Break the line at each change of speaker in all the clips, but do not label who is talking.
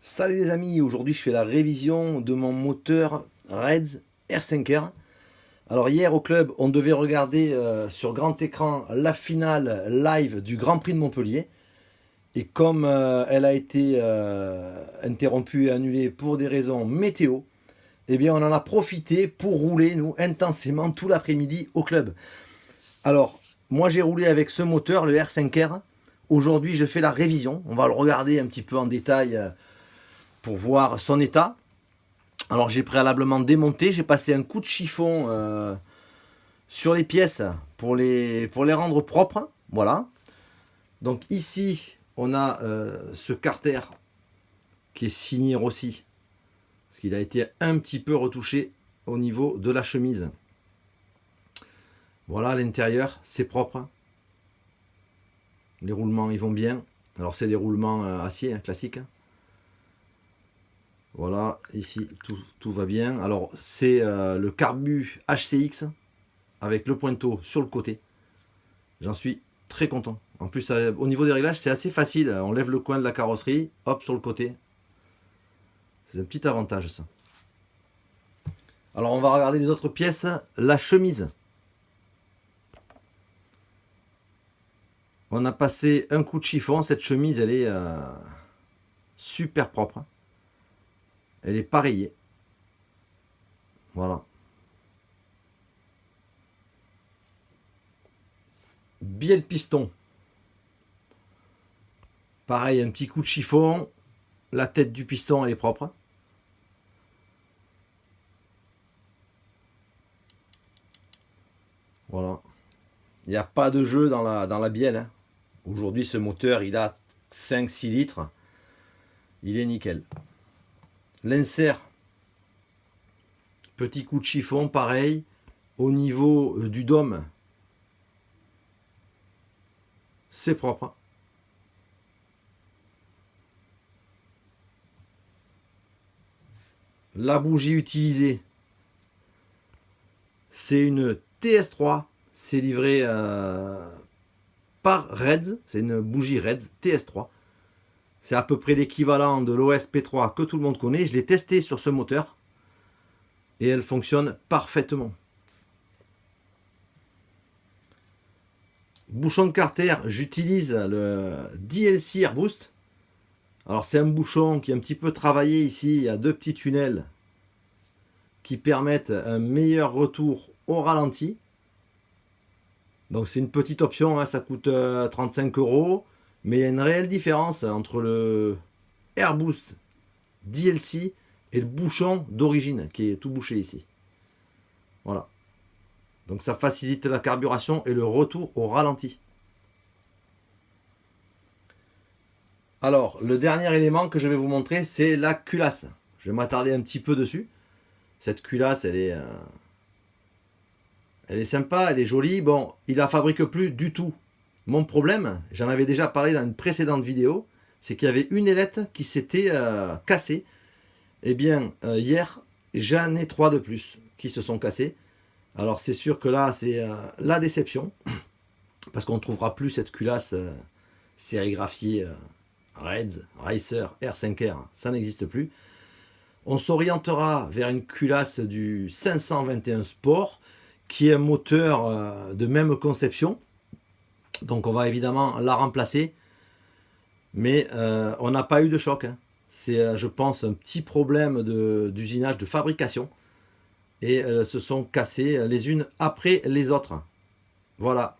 Salut les amis, aujourd'hui je fais la révision de mon moteur Reds R5R. Alors hier au club on devait regarder sur grand écran la finale live du Grand Prix de Montpellier. Et comme elle a été interrompue et annulée pour des raisons météo, eh bien on en a profité pour rouler nous intensément tout l'après-midi au club. Alors moi j'ai roulé avec ce moteur, le R5R. Aujourd'hui je fais la révision, on va le regarder un petit peu en détail pour voir son état. Alors j'ai préalablement démonté, j'ai passé un coup de chiffon sur les pièces pour les rendre propres. Voilà. Donc ici on a ce carter qui est signé Rossi, parce qu'il a été un petit peu retouché au niveau de la chemise. Voilà, l'intérieur c'est propre. Les roulements ils vont bien. Alors c'est des roulements acier hein, classiques. Voilà, ici tout va bien. Alors c'est le Carbu HCX avec le pointeau sur le côté. J'en suis très content. En plus au niveau des réglages c'est assez facile. On lève le coin de la carrosserie, hop sur le côté. C'est un petit avantage ça. Alors on va regarder les autres pièces. La chemise. On a passé un coup de chiffon. Cette chemise elle est super propre. Elle est pareille. Voilà. Biais le piston. Pareil, un petit coup de chiffon. La tête du piston, elle est propre. Voilà. Il n'y a pas de jeu dans la bielle. Hein. Aujourd'hui, ce moteur, il a 5-6 litres. Il est nickel. L'insert. Petit coup de chiffon, pareil. Au niveau du dôme. C'est propre. La bougie utilisée, c'est une TS3. C'est livré par Reds. C'est une bougie Reds TS3. C'est à peu près l'équivalent de l'OS P3 que tout le monde connaît. Je l'ai testé sur ce moteur. Et elle fonctionne parfaitement. Bouchon de carter, j'utilise le DLC Air Boost. Alors c'est un bouchon qui est un petit peu travaillé ici. Il y a deux petits tunnels qui permettent un meilleur retour au ralenti. Donc c'est une petite option, hein, ça coûte 35 €. Mais il y a une réelle différence entre le Air Boost DLC et le bouchon d'origine qui est tout bouché ici. Voilà. Donc ça facilite la carburation et le retour au ralenti. Alors, le dernier élément que je vais vous montrer, c'est la culasse. Je vais m'attarder un petit peu dessus. Cette culasse, elle est sympa, elle est jolie. Bon, il ne la fabrique plus du tout. Mon problème, j'en avais déjà parlé dans une précédente vidéo, c'est qu'il y avait une ailette qui s'était cassée. Eh bien, hier, j'en ai 3 de plus qui se sont cassés. Alors c'est sûr que là, c'est la déception, parce qu'on ne trouvera plus cette culasse sérigraphiée Reds, Racer, R5R, ça n'existe plus. On s'orientera vers une culasse du 521 Sport, qui est un moteur de même conception. Donc on va évidemment la remplacer, mais on n'a pas eu de choc. Hein. C'est, je pense, un petit problème d'usinage, de fabrication. Et elles se sont cassées les unes après les autres. Voilà.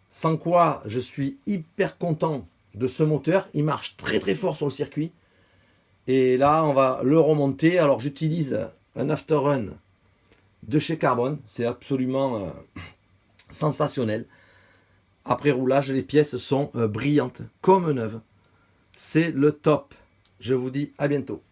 Sans quoi, je suis hyper content de ce moteur. Il marche très très fort sur le circuit. Et là, on va le remonter. Alors, j'utilise un afterrun de chez Carbone. C'est absolument sensationnel. Après roulage, les pièces sont brillantes, comme neuves. C'est le top. Je vous dis à bientôt.